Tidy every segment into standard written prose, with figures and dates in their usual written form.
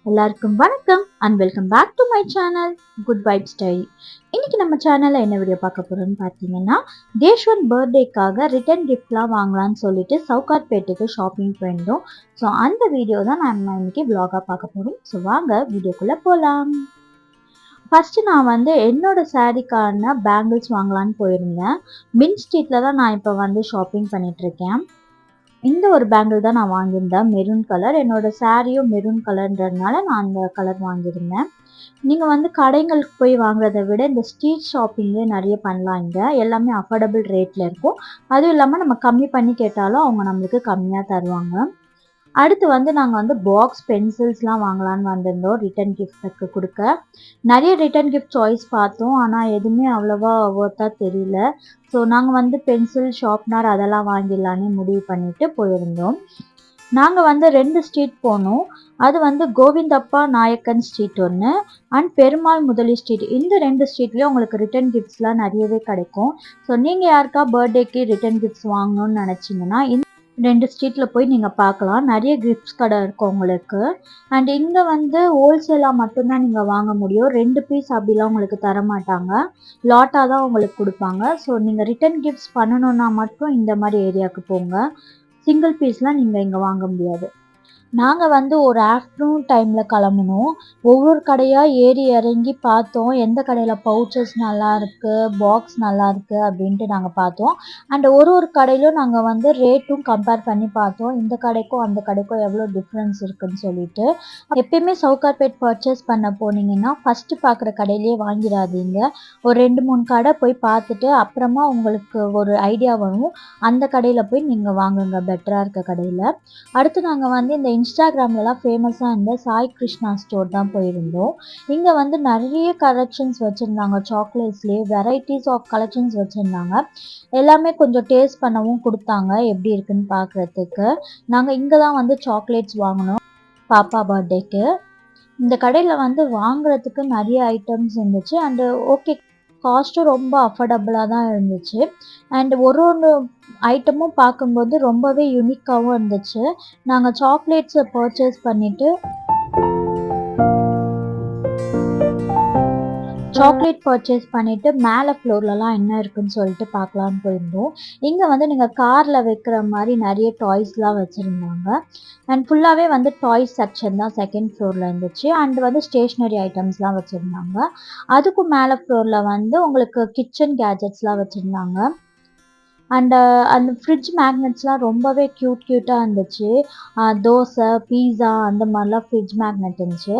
எல்லாருக்கும் வணக்கம் and welcome back to my channel good vibe style. இன்னைக்கு நம்ம சேனல்ல என்ன வீடியோ பார்க்க போறோம்னு பார்த்தீங்கன்னா, தேஷ்வந்த் பர்த்டேக்காக ரிட்டர்ன் கிஃப்ட்லாம் வாங்கலாம்னு சொல்லிட்டு சவுகார்பேட்டுக்கு ஷாப்பிங் போயிருந்தோம். ஸோ அந்த வீடியோ தான் நம்ம இன்னைக்கு vlog-ஆ பார்க்க போறோம். ஸோ வாங்க வீடியோக்குள்ள போகலாம். ஃபர்ஸ்ட் நான் என்னோட சாரீக்கான பேங்கிள்ஸ் வாங்கலான்னு போயிருந்தேன். மின் ஸ்ட்ரீட்ல தான் நான் இப்போ ஷாப்பிங் பண்ணிட்டு இருக்கேன். இந்த ஒரு பேங்கிள் தான் நான் வாங்கியிருந்தேன், மெரூன் கலர். என்னோட சாரியும் மெரூன் கலர்ன்றதுனால நான் அந்த கலர் வாங்கியிருந்தேன். நீங்கள் கடைங்களுக்கு போய் வாங்குறதை விட இந்த ஸ்ட்ரீட் ஷாப்பிங்கே நிறைய பண்ணலாம். இங்கே எல்லாமே அஃபோர்டபுள் ரேட்டில் இருக்கும். அதுவும் இல்லாமல் நம்ம கம்மி பண்ணி கேட்டாலும் அவங்க நம்மளுக்கு கம்மியாக தருவாங்க. அடுத்து நாங்கள் பாக்ஸ் பென்சில்ஸ்லாம் வாங்கலான்னு வந்திருந்தோம் ரிட்டன் கிஃப்ட்டுக்கு கொடுக்க. நிறைய ரிட்டன் கிஃப்ட் சாய்ஸ் பார்த்தோம், ஆனால் எதுவுமே அவ்வளோவா ஒர்த்தாக தெரியல. ஸோ நாங்கள் பென்சில் ஷார்ப்னர் அதெல்லாம் வாங்கிடலான்னு முடிவு பண்ணிட்டு போயிருந்தோம். நாங்கள் 2 ஸ்ட்ரீட் போனோம். அது கோவிந்தப்பா நாயக்கன் ஸ்ட்ரீட் ஒன்று அண்ட் பெருமாள் முதலி ஸ்ட்ரீட். இந்த 2 ஸ்ட்ரீட்லேயும் உங்களுக்கு ரிட்டன் கிஃப்ட்ஸ்லாம் நிறையவே கிடைக்கும். ஸோ நீங்கள் யாருக்கா பர்த்டேக்கு ரிட்டன் கிஃப்ட்ஸ் வாங்கணும்னு நினச்சிங்கன்னா 2 ஸ்ட்ரீட்டில் போய் நீங்கள் பார்க்கலாம். நிறைய கிஃப்ட்ஸ் கடை இருக்கும் உங்களுக்கு. அண்ட் இங்கே ஹோல்சேலாக மட்டும்தான் நீங்கள் வாங்க முடியும். 2 பீஸ் அப்படிலாம் உங்களுக்கு தர மாட்டாங்க, லாட்டாக தான் உங்களுக்கு கொடுப்பாங்க. ஸோ நீங்கள் ரிட்டன் கிஃப்ட்ஸ் பண்ணணுன்னா மட்டும் இந்த மாதிரி ஏரியாவுக்கு போங்க. சிங்கிள் பீஸ்லாம் நீங்கள் இங்கே வாங்க முடியாது. நாங்கள் ஒரு ஆஃப்டர்நூன் டைமில் கிளம்புனோம். ஒவ்வொரு கடையாக ஏறி இறங்கி பார்த்தோம், எந்த கடையில் பவுச்சஸ் நல்லாயிருக்கு, பாக்ஸ் நல்லாயிருக்கு அப்படின்ட்டு நாங்கள் பார்த்தோம். அண்ட் ஒரு கடையிலும் நாங்கள் ரேட்டும் கம்பேர் பண்ணி பார்த்தோம், இந்த கடைக்கும் அந்த கடைக்கும் எவ்வளோ டிஃப்ரென்ஸ் இருக்குதுன்னு சொல்லிட்டு. எப்பயுமே சவுகார்பேட் பர்ச்சேஸ் பண்ண போனீங்கன்னா ஃபஸ்ட்டு பார்க்குற கடையிலேயே வாங்கிடாதீங்க. ஒரு 2-3 கடை போய் பார்த்துட்டு அப்புறமா உங்களுக்கு ஒரு ஐடியா வரும், அந்த கடையில் போய் நீங்கள் வாங்குங்க, பெட்டராக இருக்க கடையில். அடுத்து நாங்கள் இந்த இன்ஸ்டாகிராம்லலாம் ஃபேமஸாக இருந்த சாய் கிருஷ்ணா ஸ்டோர் தான் போயிருந்தோம். இங்கே நிறைய கலெக்ஷன்ஸ் வச்சுருந்தாங்க. சாக்லேட்ஸ்லேயே வெரைட்டிஸ் ஆஃப் கலெக்ஷன்ஸ் வச்சுருந்தாங்க. எல்லாமே கொஞ்சம் டேஸ்ட் பண்ணவும் கொடுத்தாங்க, எப்படி இருக்குன்னு பார்க்குறதுக்கு. நாங்கள் இங்கே தான் சாக்லேட்ஸ் வாங்கினோம் பாப்பா பர்த்டேக்கு. இந்த கடையில் வாங்குறதுக்கு நிறைய ஐட்டம்ஸ் இருந்துச்சு. அண்டு ஓகே, காஸ்ட்டும் ரொம்ப அஃபோர்டபுளாக தான் இருந்துச்சு. அண்ட் ஒரு ஐட்டமும் பார்க்கும்போது ரொம்பவே யூனிக்காகவும் இருந்துச்சு. நாங்கள் சாக்லேட்ஸை பர்ச்சேஸ் பண்ணிவிட்டு மேலே ஃப்ளோர்லலாம் என்ன இருக்குதுன்னு சொல்லிட்டு பார்க்கலான்னு போயிருந்தோம். இங்கே நீங்கள் காரில் வைக்கிற மாதிரி நிறைய டாய்ஸ்லாம் வச்சுருந்தாங்க. அண்ட் ஃபுல்லாகவே டாய்ஸ் செக்ஷன் தான் செகண்ட் ஃப்ளோரில் இருந்துச்சு. அண்ட் ஸ்டேஷ்னரி ஐட்டம்ஸ்லாம் வச்சுருந்தாங்க. அதுக்கும் மேலே ஃப்ளோரில் உங்களுக்கு கிச்சன் கேஜெட்ஸ்லாம் வச்சுருந்தாங்க. அண்டு அந்த ஃப்ரிட்ஜ் மேக்னெட்ஸ்லாம் ரொம்பவே க்யூட்டாக இருந்துச்சு. தோசை, பீஸா அந்த மாதிரிலாம் ஃப்ரிட்ஜ் மேக்னெட் இருந்துச்சு.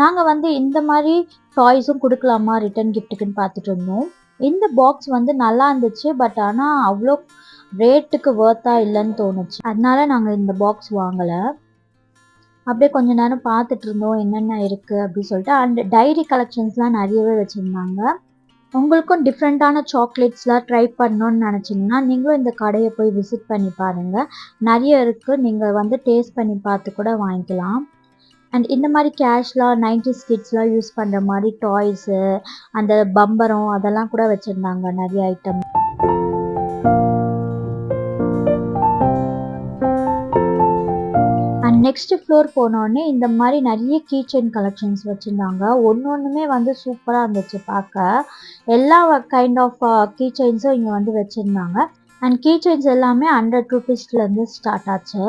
நாங்கள் இந்த மாதிரி டாய்ஸும் கொடுக்கலாமா ரிட்டன் கிஃப்ட்டுக்குன்னு பார்த்துட்டு இருந்தோம். இந்த பாக்ஸ் நல்லா இருந்துச்சு, பட் ஆனால் அவ்வளோ ரேட்டுக்கு ஒர்த்தாக இல்லைன்னு தோணுச்சு. அதனால நாங்கள் இந்த பாக்ஸ் வாங்கலை. அப்படியே கொஞ்ச நேரம் பார்த்துட்டு இருந்தோம் என்னென்ன இருக்குது அப்படின்னு சொல்லிட்டு. அண்ட் டைரி கலெக்ஷன்ஸ்லாம் நிறையவே வச்சுருந்தாங்க. உங்களுக்கும் டிஃப்ரெண்ட்டான சாக்லேட்ஸ்லாம் ட்ரை பண்ணணுன்னு நினச்சிங்கன்னா நீங்களும் இந்த கடையை போய் விசிட் பண்ணி பாருங்கள். நிறைய இருக்குது, நீங்கள் டேஸ்ட் பண்ணி பார்த்து கூட வாங்கிக்கலாம். அண்ட் இந்த மாதிரி கேஷ்லாம் 90s கிட்ஸ்லாம் யூஸ் பண்ணுற மாதிரி டாய்ஸு, அந்த பம்பரம் அதெல்லாம் கூட வச்சுருந்தாங்க நிறைய ஐட்டம். அண்ட் நெக்ஸ்ட் ஃப்ளோர் போனோடனே இந்த மாதிரி நிறைய கீ செயின் கலெக்ஷன்ஸ் வச்சுருந்தாங்க. ஒன்றுமே சூப்பராக இருந்துச்சு பார்க்க. எல்லா கைண்ட் ஆஃப் கீ செயின்ஸும் இங்கே வச்சுருந்தாங்க. அண்ட் கீ செயின்ஸ் எல்லாமே 100 ரூபீஸ்லேருந்து ஸ்டார்ட் ஆச்சு.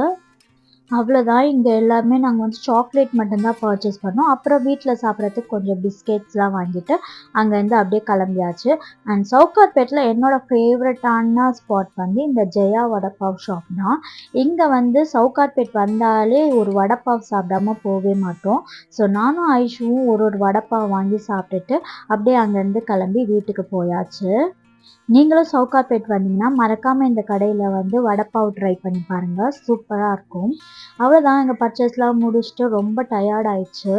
அவ்வளோதான். இங்கே எல்லாமே நாங்கள் சாக்லேட் மட்டும்தான் பர்ச்சேஸ் பண்ணோம். அப்புறம் வீட்டில் சாப்பிட்றதுக்கு கொஞ்சம் பிஸ்கெட்ஸ்லாம் வாங்கிட்டு அங்கேருந்து அப்படியே கிளம்பியாச்சு. அண்ட் சவுகார்பேட்டில் என்னோடய ஃபேவரட்டான ஸ்பாட் இந்த ஜெயா வடைப்பாவ் ஷாப் தான். இங்கே சவுகார்பேட் வந்தாலே ஒரு வடைப்பாவ் சாப்பிடாம போகவே மாட்டோம். ஸோ நானும் ஐஷுவும் ஒரு வடைப்பாவ் வாங்கி சாப்பிட்டுட்டு அப்படியே அங்கேருந்து கிளம்பி வீட்டுக்கு போயாச்சு. நீங்களும் சவுகார்பேட் வந்தீங்கன்னா மறக்காமல் இந்த கடையில் வடைப்பாவ் ட்ரை பண்ணி பாருங்கள், சூப்பராக இருக்கும். அவ்வளோதான், எங்கள் பர்ச்சேஸ்லாம் முடிச்சுட்டு ரொம்ப டயர்ட் ஆயிடுச்சு.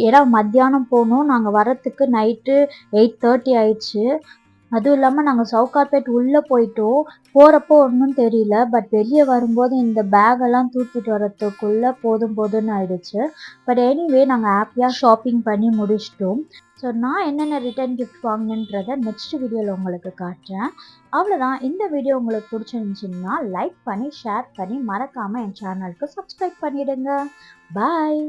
ஏன்னா மத்தியானம் போனோம், நாங்கள் வரத்துக்கு நைட்டு 8:30 ஆயிடுச்சு. அதுவும் இல்லாமல் நாங்கள் சவுகார்பேட் உள்ளே போயிட்டோம். போகிறப்போ ஒன்றும் தெரியல, பட் வெளியே வரும்போது இந்த பேகெல்லாம் தூக்கிட்டு வரத்துக்குள்ளே போதும்னு ஆயிடுச்சு. பட் எனிவே நாங்கள் ஹாப்பியாக ஷாப்பிங் பண்ணி முடிச்சிட்டோம். ஸோ நான் என்னென்ன ரிட்டன் கிஃப்ட் வாங்கினேன்றதை நெக்ஸ்ட் வீடியோவில் உங்களுக்கு காட்டுறேன். அவ்வளோதான். இந்த வீடியோ உங்களுக்கு பிடிச்சிருந்துச்சின்னா லைக் பண்ணி ஷேர் பண்ணி மறக்காமல் என் சேனலுக்கு சப்ஸ்கிரைப் பண்ணிவிடுங்க. பாய்.